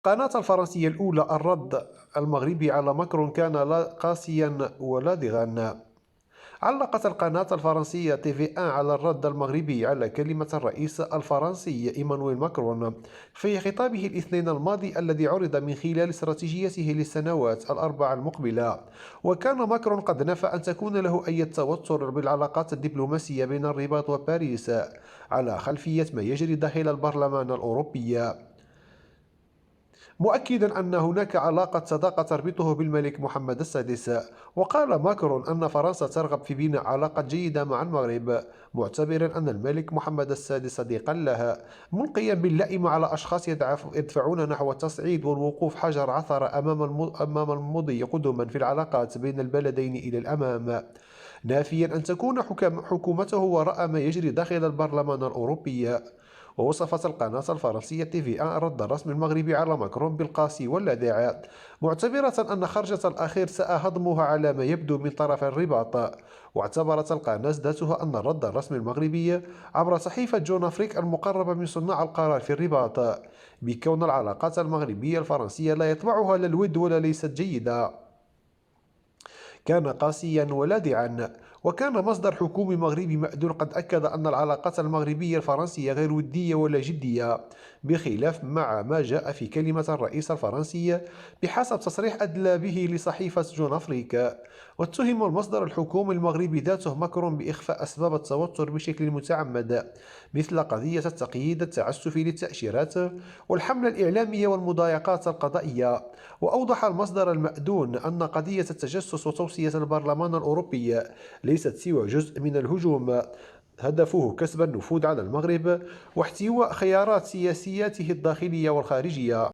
القناة الفرنسية الأولى: الرد المغربي على ماكرون كان قاسيا ولاذعا. علقت القناة الفرنسية TV1 على الرد المغربي على كلمة الرئيس الفرنسي إيمانويل ماكرون في خطابه الاثنين الماضي الذي عرض من خلال استراتيجيته للسنوات الأربع المقبلة. وكان ماكرون قد نفى أن تكون له أي توتر بالعلاقات الدبلوماسية بين الرباط وباريس على خلفية ما يجري داخل البرلمان الأوروبي، مؤكدا أن هناك علاقة صداقة تربطه بالملك محمد السادس. وقال ماكرون أن فرنسا ترغب في بناء علاقات جيدة مع المغرب، معتبرا أن الملك محمد السادس صديقا لها، ملقيا باللائم على أشخاص يدفعون نحو التصعيد والوقوف حجر عثرة أمام المضي قدما في العلاقات بين البلدين إلى الأمام، نافيا أن تكون حكومته وراء ما يجري داخل البرلمان الأوروبي. ووصفت القناة الفرنسية TV1 الرد الرسمي المغربي على ماكرون بالقاسي واللاذع، معتبرة أن خرجة الأخير سأهضمها على ما يبدو من طرف الرباط. واعتبرت القناة ذاتها أن الرد الرسمي المغربي عبر صحيفة جون أفريك المقربة من صناع القرار في الرباط بكون العلاقات المغربية الفرنسية لا يطبعها لا الود ولا ليست جيدة، كان قاسيا ولاذعا. وكان مصدر حكومي مغربي مأذون قد أكد أن العلاقات المغربية الفرنسية غير ودية ولا جدية، بخلاف مع ما جاء في كلمة الرئيس الفرنسي بحسب تصريح أدلى به لصحيفة جون أفريكا. واتهم المصدر الحكومي المغربي ذاته ماكرون بإخفاء أسباب التوتر بشكل متعمد، مثل قضية التقييد التعسفي للتأشيرات والحملة الإعلامية والمضايقات القضائية. وأوضح المصدر المأذون أن قضية التجسس وتوصية البرلمان الأوروبي ليست سوى جزء من الهجوم هدفه كسب النفوذ على المغرب واحتواء خيارات سياسياته الداخلية والخارجية.